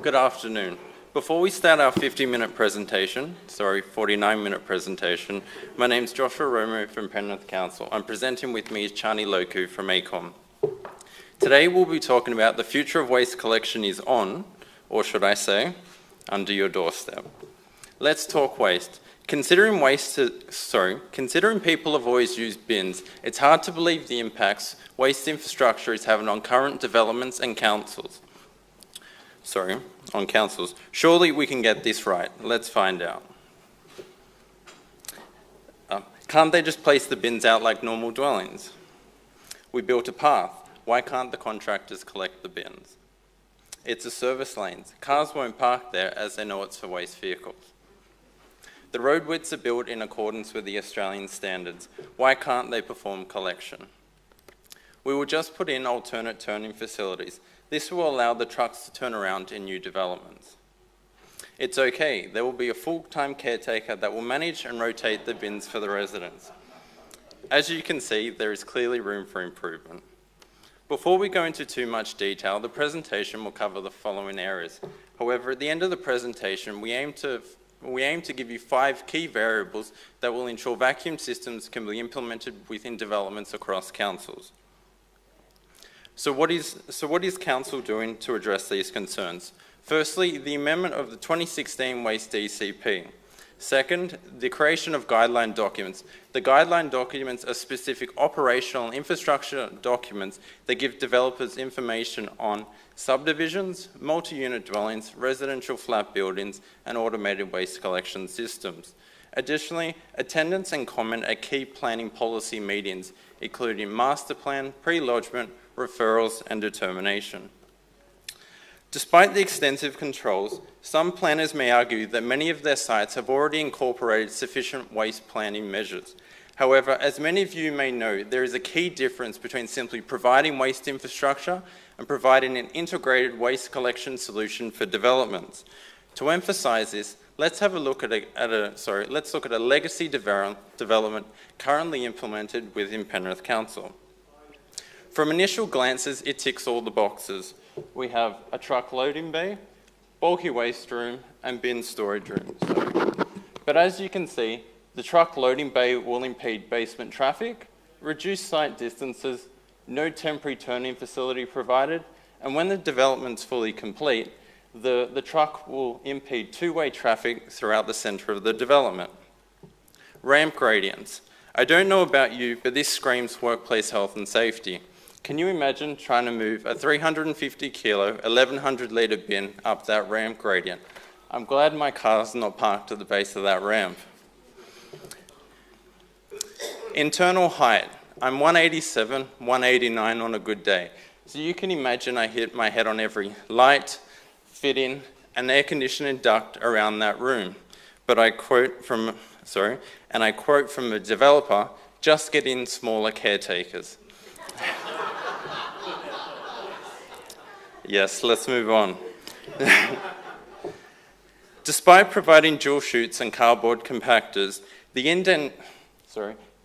Good afternoon. Before we start our 49-minute presentation, my name's Joshua Romo from Penrith Council. I'm presenting with me is Chani Loku from ACOM. Today we'll be talking about the future of waste collection is on, or should I say, under your doorstep. Let's talk waste. Considering people have always used bins, it's hard to believe the impacts waste infrastructure is having on current developments and councils. Surely we can get this right. Let's find out. Can't they just place the bins out like normal dwellings? We built a path. Why can't the contractors collect the bins? It's a service lanes. Cars won't park there as they know it's for waste vehicles. The road widths are built in accordance with the Australian standards. Why can't they perform collection? We will just put in alternate turning facilities. This will allow the trucks to turn around in new developments. It's okay, there will be a full-time caretaker that will manage and rotate the bins for the residents. As you can see, there is clearly room for improvement. Before we go into too much detail, the presentation will cover the following areas. However, at the end of the presentation, we aim to give you 5 key variables that will ensure vacuum systems can be implemented within developments across councils. So what is Council doing to address these concerns? Firstly, the amendment of the 2016 Waste DCP. Second, the creation of guideline documents. The guideline documents are specific operational and infrastructure documents that give developers information on subdivisions, multi-unit dwellings, residential flat buildings, and automated waste collection systems. Additionally, attendance and comment at key planning policy meetings, including master plan, pre-lodgement, referrals, and determination. Despite the extensive controls, some planners may argue that many of their sites have already incorporated sufficient waste planning measures. However, as many of you may know, there is a key difference between simply providing waste infrastructure and providing an integrated waste collection solution for developments. To emphasise this, let's look at a legacy development currently implemented within Penrith Council. From initial glances, it ticks all the boxes. We have a truck loading bay, bulky waste room, and bin storage room. But as you can see, the truck loading bay will impede basement traffic, reduce site distances, no temporary turning facility provided, and when the development's fully complete, the truck will impede two-way traffic throughout the centre of the development. Ramp gradients. I don't know about you, but this screams workplace health and safety. Can you imagine trying to move a 350 kilo, 1100 litre bin up that ramp gradient? I'm glad my car's not parked at the base of that ramp. Internal height. I'm 187, 189 on a good day. So you can imagine I hit my head on every light, fitting, and air conditioning duct around that room. But I quote from a developer, just get in smaller caretakers. Yes, let's move on. Despite providing dual chutes and cardboard compactors, the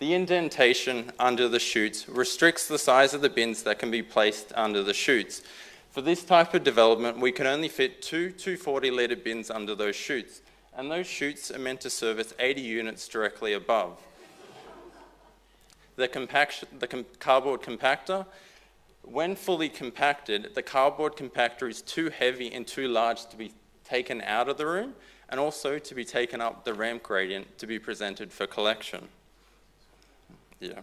indentation under the chutes restricts the size of the bins that can be placed under the chutes. For this type of development, we can only fit 2 240-litre bins under those chutes, and those chutes are meant to service 80 units directly above. The cardboard compactor, when fully compacted, the cardboard compactor is too heavy and too large to be taken out of the room and also to be taken up the ramp gradient to be presented for collection. Yeah.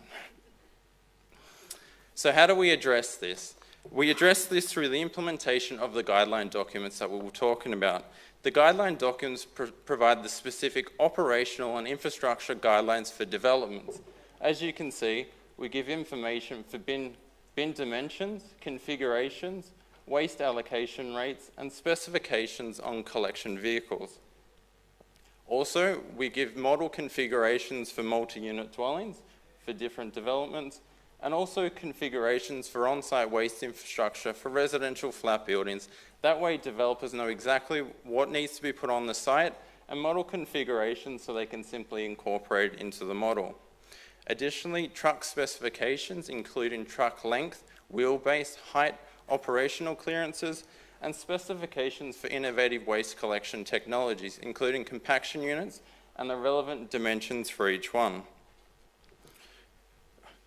So how do we address this? We address this through the implementation of the guideline documents that we were talking about. The guideline documents provide the specific operational and infrastructure guidelines for developments. As you can see, we give information for bin dimensions, configurations, waste allocation rates, and specifications on collection vehicles. Also, we give model configurations for multi-unit dwellings for different developments, and also configurations for on-site waste infrastructure for residential flat buildings. That way, developers know exactly what needs to be put on the site and model configurations so they can simply incorporate it into the model. Additionally, truck specifications, including truck length, wheelbase, height, operational clearances, and specifications for innovative waste collection technologies, including compaction units and the relevant dimensions for each one.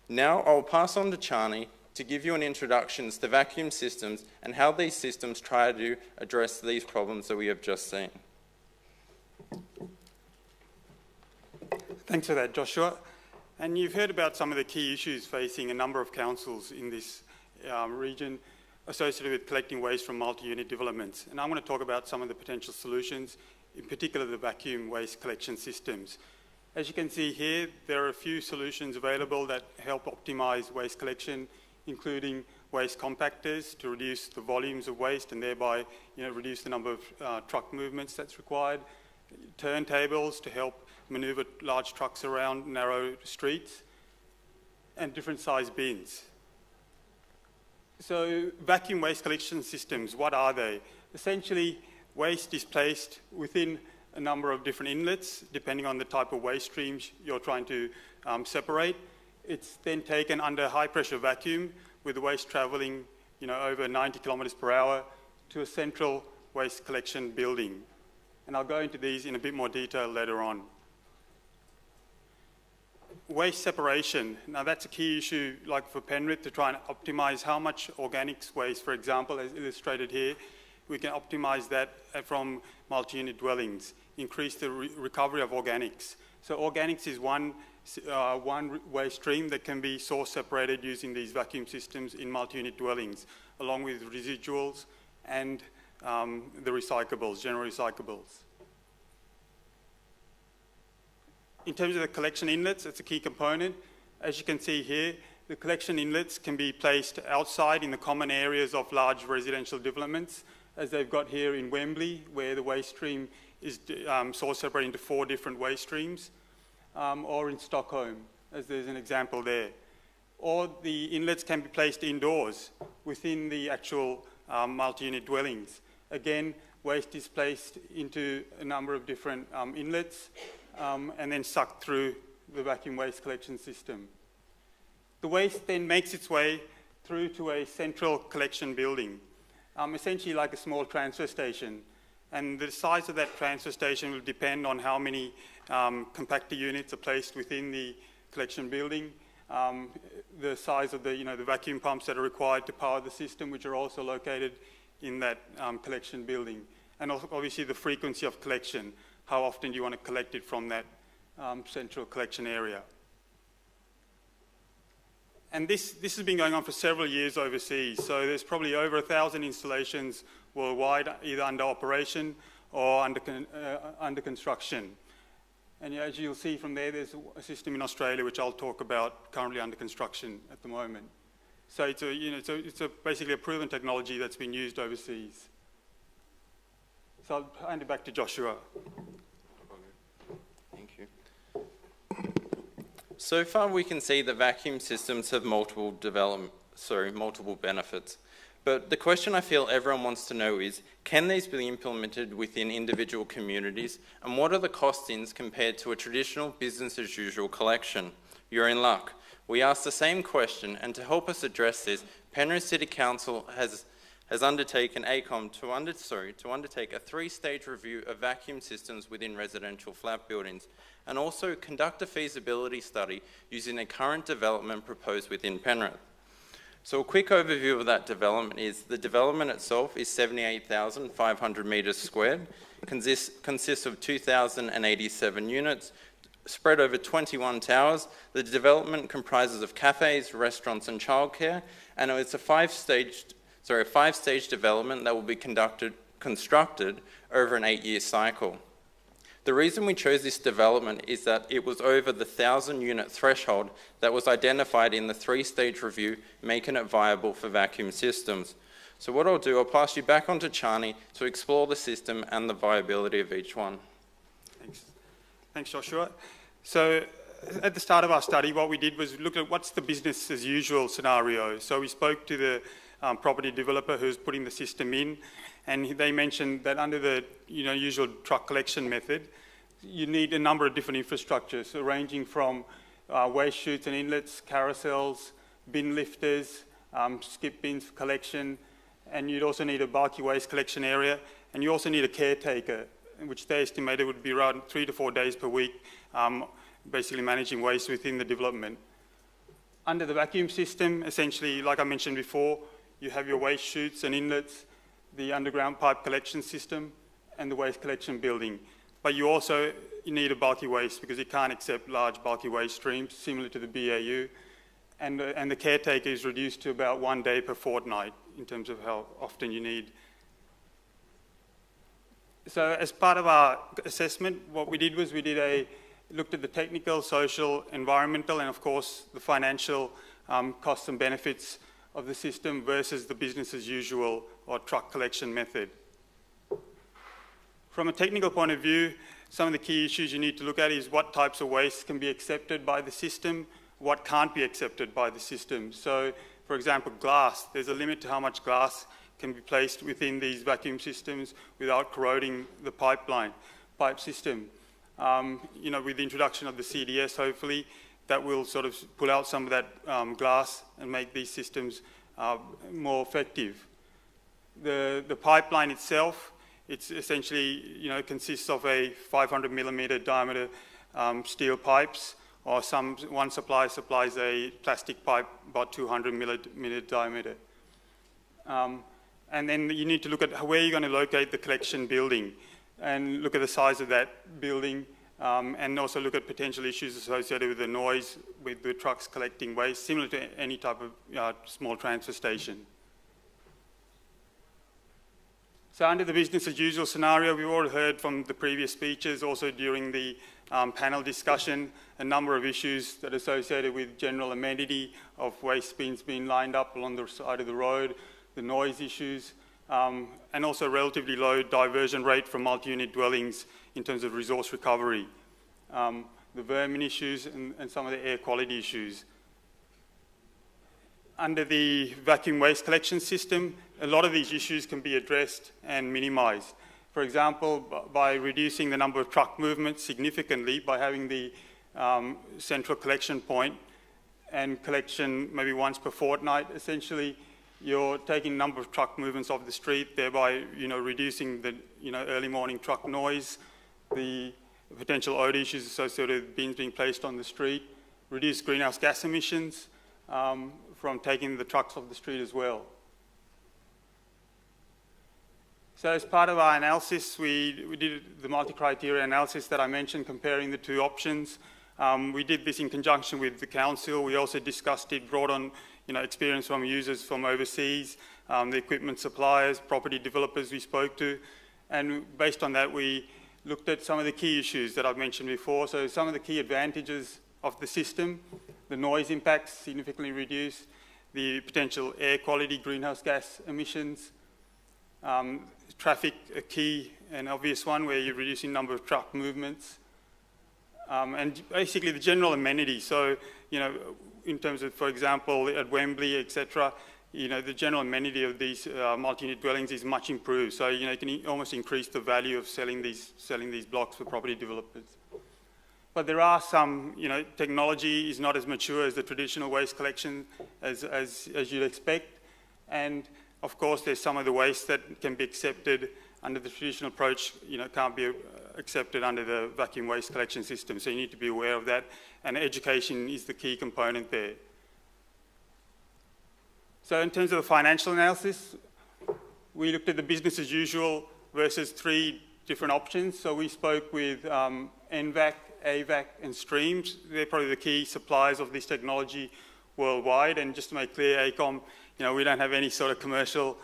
Now I'll pass on to Chani to give you an introduction to vacuum systems and how these systems try to address these problems that we have just seen. Thanks for that, Joshua. And you've heard about some of the key issues facing a number of councils in this region associated with collecting waste from multi-unit developments. And I'm going to talk about some of the potential solutions, in particular the vacuum waste collection systems. As you can see here, there are a few solutions available that help optimize waste collection, including waste compactors to reduce the volumes of waste and thereby reduce the number of truck movements that's required, turntables to help maneuver large trucks around narrow streets, and different size bins. So vacuum waste collection systems, what are they? Essentially, waste is placed within a number of different inlets, depending on the type of waste streams you're trying to separate. It's then taken under high pressure vacuum with the waste traveling over 90 kilometers per hour to a central waste collection building. And I'll go into these in a bit more detail later on. Waste separation. Now that's a key issue, like for PENRITH, to try and optimize how much organics waste, for example, as illustrated here, we can optimize that from multi-unit dwellings, increase the recovery of organics. So organics is one waste stream that can be source separated using these vacuum systems in multi-unit dwellings, along with residuals and the recyclables, general recyclables. In terms of the collection inlets, it's a key component. As you can see here, the collection inlets can be placed outside in the common areas of large residential developments, as they've got here in Wembley, where the waste stream is source separated into 4 different waste streams, or in Stockholm, as there's an example there. Or the inlets can be placed indoors within the actual multi-unit dwellings. Again, waste is placed into a number of different inlets, and then sucked through the vacuum waste collection system. The waste then makes its way through to a central collection building, essentially like a small transfer station. And the size of that transfer station will depend on how many compactor units are placed within the collection building, the size of the vacuum pumps that are required to power the system, which are also located in that collection building, and also obviously the frequency of collection. How often do you want to collect it from that central collection area? And this has been going on for several years overseas. So there's probably over 1,000 installations worldwide, either under operation or under construction. And as you'll see from there, there's a system in Australia which I'll talk about, currently under construction at the moment. So it's basically a proven technology that's been used overseas. So I'll hand it back to Joshua. Thank you. So far we can see that vacuum systems have multiple benefits. But the question I feel everyone wants to know is, can these be implemented within individual communities, and what are the costings compared to a traditional business as usual collection? You're in luck. We asked the same question, and to help us address this, Penrith City Council has undertaken ACOM to undertake a 3-stage review of vacuum systems within residential flat buildings, and also conduct a feasibility study using a current development proposed within Penrith. So a quick overview of that development is, the development itself is 78,500 metres squared, consists of 2,087 units, spread over 21 towers. The development comprises of cafes, restaurants and childcare, and it's a 5-stage development that will be constructed over an 8-year cycle. The reason we chose this development is that it was over the 1,000-unit threshold that was identified in the 3-stage review, making it viable for vacuum systems. So what I'll do, I'll pass you back on to Chani to explore the system and the viability of each one. Thanks, Joshua. So at the start of our study, what we did was look at what's the business as usual scenario. So we spoke to the property developer who's putting the system in, and they mentioned that under the usual truck collection method, you need a number of different infrastructures, so ranging from waste chutes and inlets, carousels, bin lifters, skip bins for collection, and you'd also need a bulky waste collection area, and you also need a caretaker, which they estimated would be around 3 to 4 days per week, basically managing waste within the development. Under the vacuum system, essentially, like I mentioned before, you have your waste chutes and inlets, the underground pipe collection system, and the waste collection building. But you need a bulky waste because it can't accept large bulky waste streams, similar to the BAU. And the caretaker is reduced to about 1 day per fortnight in terms of how often you need. So as part of our assessment, what we did was looked at the technical, social, environmental, and of course the financial costs and benefits of the system versus the business as usual or truck collection method. From a technical point of view, some of the key issues you need to look at is what types of waste can be accepted by the system, what can't be accepted by the system. So, for example, glass, there's a limit to how much glass can be placed within these vacuum systems without corroding the pipe system. With the introduction of the CDS, hopefully, that will sort of pull out some of that glass and make these systems more effective. The pipeline itself, it's essentially, consists of a 500 millimeter diameter steel pipes, or one supplier supplies a plastic pipe about 200 millimeter diameter. And then you need to look at where you're going to locate the collection building and look at the size of that building, and also look at potential issues associated with the noise with the trucks collecting waste, similar to any type of small transfer station. So under the business as usual scenario, we've all heard from the previous speeches, also during the panel discussion, a number of issues that are associated with general amenity of waste bins being lined up along the side of the road, the noise issues, and also relatively low diversion rate from multi-unit dwellings in terms of resource recovery, the vermin issues and some of the air quality issues. Under the vacuum waste collection system, a lot of these issues can be addressed and minimized. For example, by reducing the number of truck movements significantly, by having the central collection point and collection maybe once per fortnight, essentially you're taking the number of truck movements off the street, thereby reducing the early morning truck noise, the potential odor issues associated with bins being placed on the street, reduce greenhouse gas emissions from taking the trucks off the street as well. So as part of our analysis, we did the multi-criteria analysis that I mentioned, comparing the two options. We did this in conjunction with the council. We also discussed it, brought on experience from users from overseas, the equipment suppliers, property developers we spoke to. And based on that, we looked at some of the key issues that I've mentioned before. So some of the key advantages of the system, the noise impacts significantly reduced, the potential air quality, greenhouse gas emissions, traffic, a key and obvious one where you're reducing number of truck movements, and basically the general amenities. So, in terms of, for example, at Wembley, etc., the general amenity of these multi-unit dwellings is much improved. So, you can almost increase the value of selling these blocks for property developers. But there are some, technology is not as mature as the traditional waste collection as you'd expect. And of course, there's some of the waste that can be accepted under the traditional approach, can't be accepted under the vacuum waste collection system. So you need to be aware of that. And education is the key component there. So in terms of the financial analysis, we looked at the business as usual versus 3 different options. So we spoke with NVAC, AVAC, and Streams. They're probably the key suppliers of this technology worldwide. And just to make clear, AECOM, we don't have any sort of commercial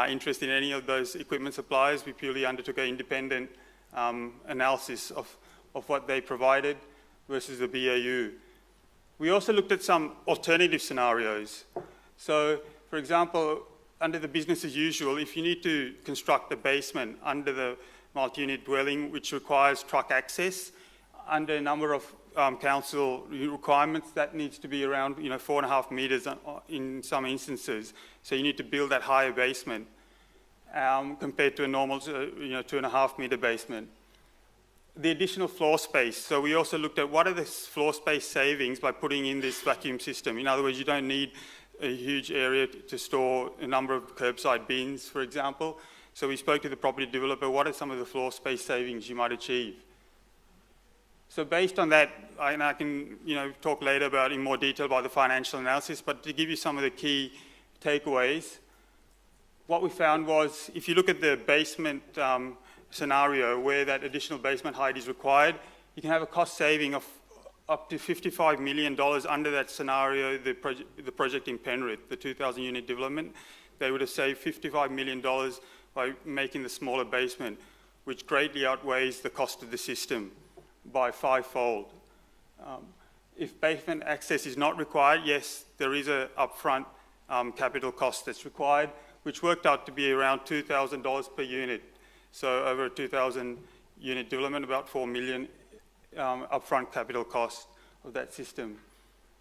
interest in any of those equipment suppliers. We purely undertook an independent analysis of what they provided versus the BAU. We also looked at some alternative scenarios. So, for example, under the business as usual, if you need to construct a basement under the multi-unit dwelling, which requires truck access, under a number of council requirements, that needs to be around 4.5 meters in some instances. So you need to build that higher basement compared to a normal 2.5 meter basement. The additional floor space. So we also looked at what are the floor space savings by putting in this vacuum system. In other words, you don't need a huge area to store a number of curbside bins, for example. So we spoke to the property developer, what are some of the floor space savings you might achieve? So based on that, and I can talk later about in more detail about the financial analysis, but to give you some of the key takeaways, what we found was if you look at the basement scenario where that additional basement height is required, you can have a cost saving of up to $55 million under that scenario, the project in Penrith, the 2,000 unit development. They would have saved $55 million by making the smaller basement, which greatly outweighs the cost of the system by 5-fold. If basement access is not required, yes, there is an upfront capital cost that's required, which worked out to be around $2,000 per unit. So over a 2,000 unit development, about $4 million upfront capital cost of that system.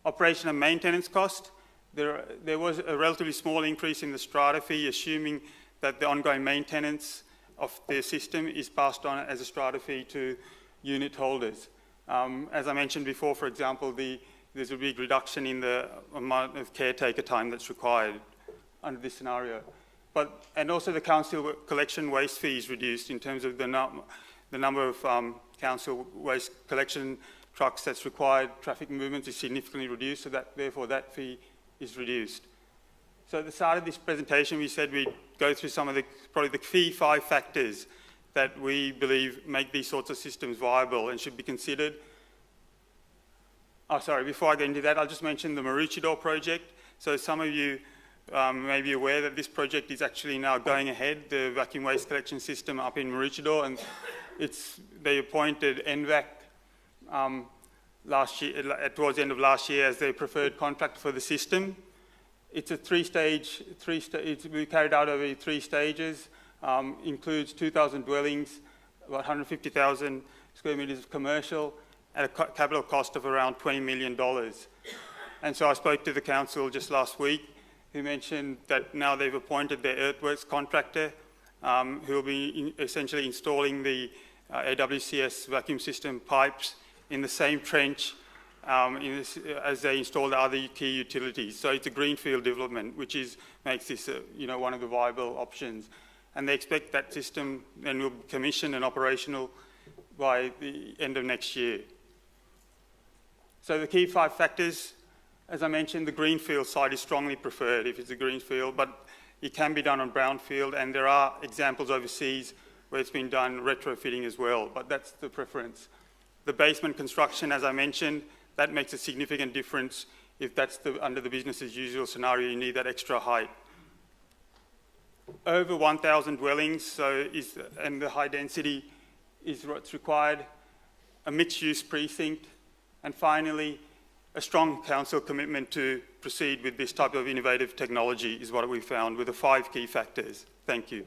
Operation and maintenance cost, there was a relatively small increase in the strata fee, assuming that the ongoing maintenance of the system is passed on as a strata fee to unit holders. As I mentioned before, for example, there's a big reduction in the amount of caretaker time that's required under this scenario. And also the council collection waste fee is reduced in terms of the number of council waste collection trucks that's required. Traffic movements is significantly reduced, so therefore that fee is reduced. So at the start of this presentation, we said we'd go through some of probably the key 5 factors that we believe make these sorts of systems viable and should be considered. Oh, sorry, before I get into that, I'll just mention the Maroochydore project. So some of you may be aware that this project is actually now going ahead, the vacuum waste collection system up in Maroochydore, and they appointed NVAC last year, towards the end of last year, as their preferred contractor for the system. It's a it's we carried out over 3 stages, includes 2,000 dwellings, about 150,000 square meters of commercial, at a capital cost of around $20 million. And so I spoke to the council just last week, who mentioned that now they've appointed their earthworks contractor, who will be essentially installing the AWCS vacuum system pipes in the same trench as they install the other key utilities. So it's a greenfield development, which makes this one of the viable options. And they expect that system then will be commissioned and operational by the end of next year. So the key 5 factors, as I mentioned, the greenfield site is strongly preferred if it's a greenfield, but it can be done on brownfield, and there are examples overseas where it's been done retrofitting as well, but that's the preference. The basement construction, as I mentioned, that makes a significant difference. If that's under the business as usual scenario, you need that extra height. Over 1,000 dwellings, and the high density is what's required. A mixed-use precinct, and finally, a strong council commitment to proceed with this type of innovative technology is what we found with the 5 key factors. Thank you.